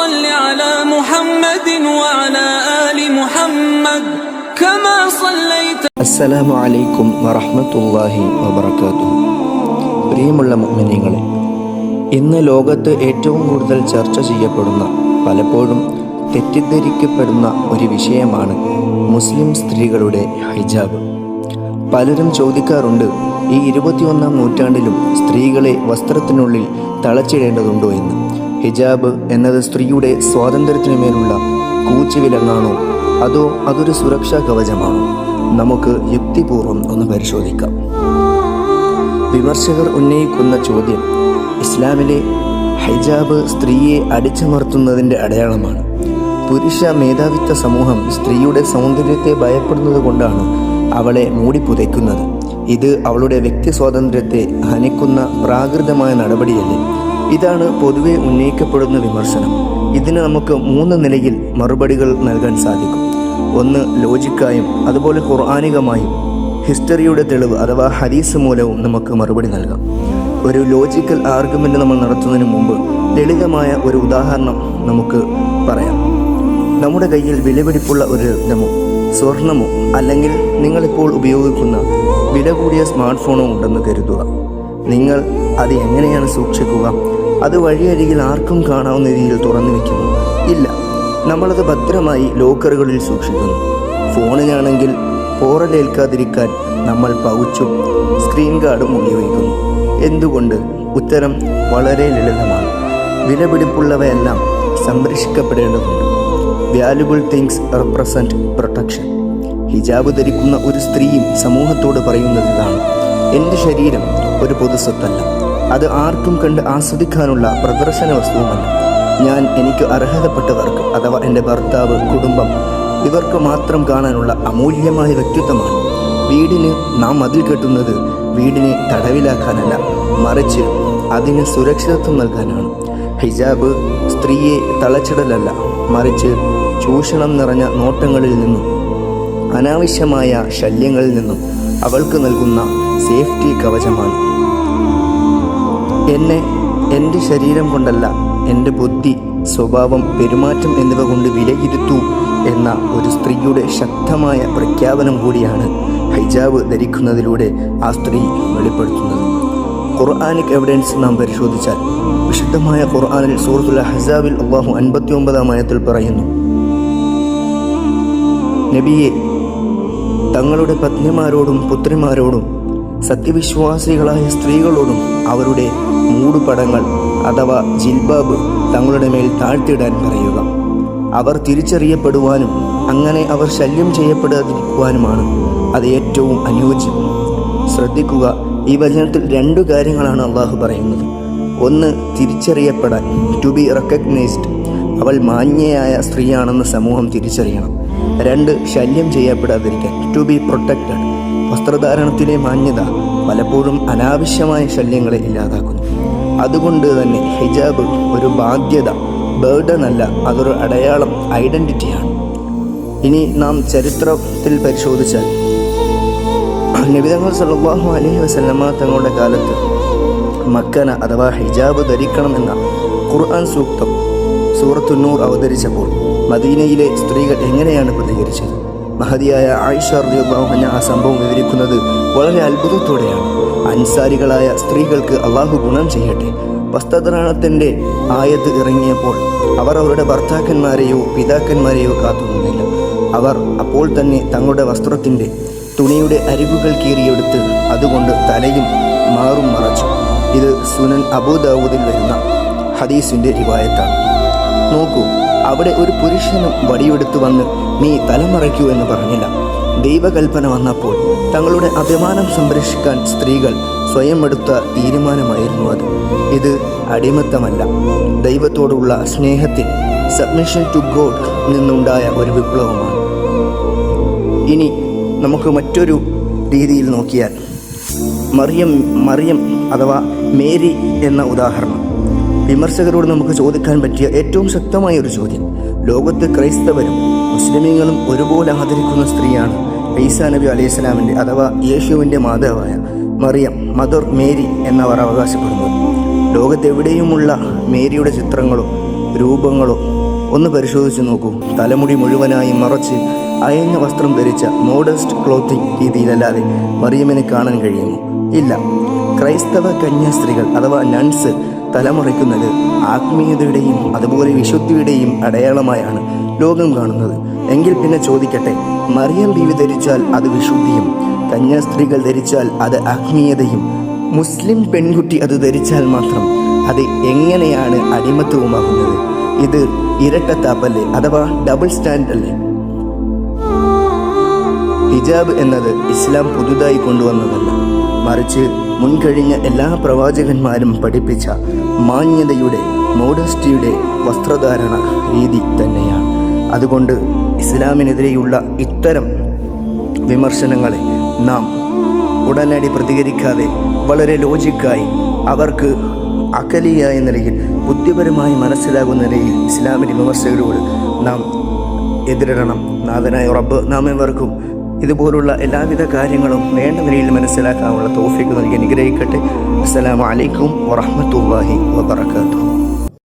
صل على محمد وعلى آل محمد كما صليت. അസ്സലാമു അലൈക്കും വറഹ്മത്തുള്ളാഹി വബറകാതുഹു. പ്രിയമുള്ള മുഅ്മിനീങ്ങളെ, ഇന്ന് ലോകത്ത് ഏറ്റവും കൂടുതൽ ചർച്ച ചെയ്യപ്പെടുന്ന, പലപ്പോഴും തെറ്റിദ്ധരിക്കപ്പെടുന്ന ഒരു വിഷയമാണ് മുസ്ലിം സ്ത്രീകളുടെ ഹിജാബ്. പലരും ചോദിക്കാറുണ്ട്, ഈ 21-ാം നൂറ്റാണ്ടിലും സ്ത്രീകളെ വസ്ത്രത്തിനുള്ളിൽ തളച്ചിടേണ്ടതുണ്ടോ എന്ന്. ഹിജാബ് എന്നത് സ്ത്രീയുടെ സ്വാതന്ത്ര്യത്തിനുമേലുള്ള കൂച്ചുവിലങ്ങാണോ, അതോ അതൊരു സുരക്ഷാ കവചമാണോ? നമുക്ക് യുക്തിപൂർവ്വം ഒന്ന് പരിശോധിക്കാം. വിമർശകർ ഉന്നയിക്കുന്ന ചോദ്യം, ഇസ്ലാമിലെ ഹിജാബ് സ്ത്രീയെ അടിച്ചമർത്തുന്നതിൻ്റെ അടയാളമാണ്. പുരുഷ മേധാവിത്വ സമൂഹം സ്ത്രീയുടെ സൗന്ദര്യത്തെ ഭയപ്പെടുന്നത് കൊണ്ടാണ് അവളെ മൂടിപ്പുതയ്ക്കുന്നത്. ഇത് അവളുടെ വ്യക്തി സ്വാതന്ത്ര്യത്തെ ഹനിക്കുന്ന പ്രാകൃതമായ നടപടിയല്ലേ? ഇതാണ് പൊതുവെ ഉന്നയിക്കപ്പെടുന്ന വിമർശനം. ഇതിന് നമുക്ക് 3 നിലയിൽ മറുപടികൾ നൽകാൻ സാധിക്കും. ഒന്ന്, ലോജിക്കായും അതുപോലെ ഖുർആനികമായും ഹിസ്റ്ററിയുടെ തെളിവ് അഥവാ ഹദീസ് മൂലവും നമുക്ക് മറുപടി നൽകാം. ഒരു ലോജിക്കൽ ആർഗ്യുമെൻ്റ് നമ്മൾ നടത്തുന്നതിന് മുമ്പ് ലളിതമായ ഒരു ഉദാഹരണം നമുക്ക് പറയാം. നമ്മുടെ കയ്യിൽ വിലപിടിപ്പുള്ള ഒരു രത്നമോ സ്വർണമോ അല്ലെങ്കിൽ നിങ്ങളിപ്പോൾ ഉപയോഗിക്കുന്ന വില കൂടിയ സ്മാർട്ട് ഫോണോ ഉണ്ടെന്ന് കരുതുക. നിങ്ങൾ അത് എങ്ങനെയാണ് സൂക്ഷിക്കുക? അത് വഴിയരികിൽ ആർക്കും കാണാവുന്ന രീതിയിൽ തുറന്നു വയ്ക്കുന്നു? ഇല്ല, നമ്മളത് ഭദ്രമായി ലോക്കറുകളിൽ സൂക്ഷിക്കുന്നു. ഫോണിനാണെങ്കിൽ പോറലേൽക്കാതിരിക്കാൻ നമ്മൾ പൗച്ചും സ്ക്രീൻ ഗാർഡും ഉപയോഗിക്കുന്നു. എന്തുകൊണ്ട്? ഉത്തരം വളരെ ലളിതമാണ്. വിലപിടിപ്പുള്ളവയെല്ലാം സംരക്ഷിക്കപ്പെടേണ്ടതുണ്ട്. Valuable things represent protection. ഹിജാബ് ധരിക്കുന്ന ഒരു സ്ത്രീയും സമൂഹത്തോട് പറയുന്നത് ഇതാണ്: എൻ്റെ ശരീരം ഒരു പൊതുസ്വത്തല്ല, അത് ആർക്കും കണ്ട് ആസ്വദിക്കാനുള്ള പ്രദർശന വസ്തുവുമല്ല. ഞാൻ എനിക്ക് അർഹതപ്പെട്ടവർക്ക് അഥവാ എൻ്റെ ഭർത്താവ്, കുടുംബം, ഇവർക്ക് മാത്രം കാണാനുള്ള അമൂല്യമായ വ്യക്തിത്വമാണ്. വീടിന് നാം മതിൽ കെട്ടുന്നത് വീടിനെ തടവിലാക്കാനല്ല, മറിച്ച് അതിന് സുരക്ഷിതത്വം നൽകാനാണ്. ഹിജാബ് സ്ത്രീയെ തളച്ചിടലല്ല, മറിച്ച് ചൂഷണം നിറഞ്ഞ നോട്ടങ്ങളിൽ നിന്നും അനാവശ്യമായ ശല്യങ്ങളിൽ നിന്നും അവൾക്ക് നൽകുന്ന സേഫ്റ്റി കവചമാണ്. എൻ്റെ ശരീരം കൊണ്ടല്ല, എൻ്റെ ബുദ്ധി, സ്വഭാവം, പെരുമാറ്റം എന്നിവ കൊണ്ട് വിലയിരുത്തൂ എന്ന ഒരു സ്ത്രീയുടെ ശക്തമായ പ്രഖ്യാപനം കൂടിയാണ് ഹിജാബ് ധരിക്കുന്നതിലൂടെ ആ സ്ത്രീ വെളിപ്പെടുത്തുന്നത്. ഖുർആനിക് എവിഡൻസ് നാം പരിശോധിച്ചാൽ, വിശുദ്ധമായ ഖുർആനിൽ സൂറത്തുൽ അഹ്സാബിൽ അല്ലാഹു 59-ാം ആയത്തിൽ പറയുന്നു: നബിയെ, തങ്ങളുടെ പത്നിമാരോടും പുത്രിമാരോടും സത്യവിശ്വാസികളായ സ്ത്രീകളോടും അവരുടെ മൂടുപടങ്ങൾ അഥവാ ജിൽബാബ് തങ്ങളുടെ മേൽ താഴ്ത്തിയിടാൻ പറയുക. അവർ തിരിച്ചറിയപ്പെടുവാനും അങ്ങനെ അവർ ശല്യം ചെയ്യപ്പെടാതിരിക്കുവാനുമാണ് അത് ഏറ്റവും അനുയോജ്യം. ശ്രദ്ധിക്കുക, ഈ വചനത്തിൽ 2 കാര്യങ്ങളാണ് അള്ളാഹു പറയുന്നത്. ഒന്ന്, തിരിച്ചറിയപ്പെടാൻ, ടു ബി റെക്കഗ്നൈസ്ഡ്, അവൾ മാന്യയായ സ്ത്രീയാണെന്ന് സമൂഹം തിരിച്ചറിയണം. 2, ശല്യം ചെയ്യപ്പെടാതിരിക്കാൻ, ടു ബി പ്രൊട്ടക്റ്റഡ്. വസ്ത്രധാരണത്തിലെ മാന്യത പലപ്പോഴും അനാവശ്യമായ ശല്യങ്ങളെ ഇല്ലാതാക്കുന്നു. അതുകൊണ്ട് തന്നെ ഹിജാബ് ഒരു ബാധ്യത, ബേർഡൻ അല്ല, അതൊരു അടയാളം, ഐഡൻറ്റിറ്റിയാണ്. ഇനി നാം ചരിത്രത്തിൽ പരിശോധിച്ചാൽ, നബി തങ്ങൾ സല്ലല്ലാഹു അലൈഹി വസല്ലമ തങ്ങളുടെ കാലത്ത് മക്കന അഥവാ ഹിജാബ് ധരിക്കണമെന്ന ഖുർആൻ സൂക്തം സൂറത്തുൻ നൂർ അവതരിച്ചപ്പോൾ മദീനയിലെ സ്ത്രീകൾ എങ്ങനെയാണ് പ്രതികരിച്ചത്? മഹദിയായ ആയിഷ റളിയല്ലാഹു അൻഹ ആ സംഭവം വിവരിക്കുന്നത് വളരെ അത്ഭുതത്തോടെയാണ്. അൻസാരികളായ സ്ത്രീകൾക്ക് അള്ളാഹു ഗുണം ചെയ്യട്ടെ, വസ്ത്രധാരണത്തിൻ്റെ ആയത്ത് ഇറങ്ങിയപ്പോൾ അവർ അവരുടെ ഭർത്താക്കന്മാരെയോ പിതാക്കന്മാരെയോ കാത്തുനിന്നില്ല. അവർ അപ്പോൾ തന്നെ തങ്ങളുടെ വസ്ത്രത്തിൻ്റെ തുണിയുടെ അരികുകൾ കീറിയെടുത്ത് അതുകൊണ്ട് തലയും മാറും മറച്ചു. ഇത് സുനൻ അബൂദാവൂദിൽ വരുന്ന ഹദീസിൻ്റെ റിവായത്താണ്. നോക്കൂ, അവിടെ ഒരു പുരുഷനും വടിയെടുത്ത് വന്ന് നീ തലമറയ്ക്കൂ എന്ന് പറഞ്ഞില്ല. ദൈവകൽപ്പന വന്നപ്പോൾ തങ്ങളുടെ അഭിമാനം സംരക്ഷിക്കാൻ സ്ത്രീകൾ സ്വയം എടുത്ത തീരുമാനമായിരുന്നു അത്. ഇത് അടിമത്തമല്ല, ദൈവത്തോടുള്ള സ്നേഹത്തിൽ സബ്മിഷൻ ടു ഗോഡ് നിന്നുണ്ടായ ഒരു വിപ്ലവമാണ്. ഇനി നമുക്ക് മറ്റൊരു രീതിയിൽ നോക്കിയാൽ, മറിയം അഥവാ മേരി എന്ന ഉദാഹരണം. വിമർശകരോട് നമുക്ക് ചോദിക്കാൻ പറ്റിയ ഏറ്റവും ശക്തമായ ഒരു ചോദ്യം. ലോകത്ത് ക്രൈസ്തവരും മുസ്ലിമീങ്ങളും ഒരുപോലെ ആദരിക്കുന്ന സ്ത്രീയാണ് ഈസാ നബി അലൈഹിസ്സലാമിൻ്റെ അഥവാ യേശുവിൻ്റെ മാതാവായ മറിയം, മദർ മേരി എന്നവർ അവകാശപ്പെടുന്നത്. ലോകത്തെവിടെയുമുള്ള മേരിയുടെ ചിത്രങ്ങളും രൂപങ്ങളോ ഒന്ന് പരിശോധിച്ച് നോക്കൂ. തലമുടി മുഴുവനായി മറച്ച് അയഞ്ഞ വസ്ത്രം ധരിച്ച മോഡസ്റ്റ് ക്ലോത്തിങ് രീതിയിലല്ലാതെ മറിയമിനെ കാണാൻ കഴിയുമോ? ഇല്ല. ക്രൈസ്തവ കന്യാസ്ത്രീകൾ അഥവാ നൺസ് തലമറയ്ക്കുന്നത് ആത്മീയതയുടെയും അതുപോലെ വിശുദ്ധിയുടെയും അടയാളമായാണ് ലോകം കാണുന്നത്. എങ്കിൽ പിന്നെ ചോദിക്കട്ടെ, മറിയം ബീവി ധരിച്ചാൽ അത് വിശുദ്ധിയും, കന്യാസ്ത്രീകൾ ധരിച്ചാൽ അത് ആത്മീയതയും, മുസ്ലിം പെൺകുട്ടി അത് ധരിച്ചാൽ മാത്രം അത് എങ്ങനെയാണ് അടിമത്വവുമാകുന്നത്? ഇത് ഇരട്ടത്താപ്പല്ലേ, അഥവാ ഡബിൾ സ്റ്റാൻഡ് അല്ലേ? ഹിജാബ് എന്നത് ഇസ്ലാം പുതുതായി കൊണ്ടുവന്നതല്ല, മറിച്ച് മുൻകഴിഞ്ഞ എല്ലാ പ്രവാചകന്മാരും പഠിപ്പിച്ച മാന്യതയുടെ, മോഡസ്റ്റിയുടെ വസ്ത്രധാരണ രീതി തന്നെയാണ്. അതുകൊണ്ട് ഇസ്ലാമിനെതിരെയുള്ള ഇത്തരം വിമർശനങ്ങളെ നാം ഉടനടി പ്രതികരിക്കാതെ വളരെ ലോജിക്കായി അവർക്ക് അകലിയായ നിലയിൽ ബുദ്ധിപരമായി മനസ്സിലാകുന്ന നിലയിൽ ഇസ്ലാമിൻ്റെ വിമർശകരോട് നാം എതിരിടണം. നാഥനായ റബ്ബ് നാം എവർക്കും ഇതുപോലുള്ള എല്ലാവിധ കാര്യങ്ങളും വേണ്ട നിലയിൽ മനസ്സിലാക്കാനുള്ള തൗഫീഖ് നൽകി അനുഗ്രഹിക്കട്ടെ. അസ്സലാമു അലൈക്കും വറഹ്മത്തുള്ളാഹി വബറകാതുഹു.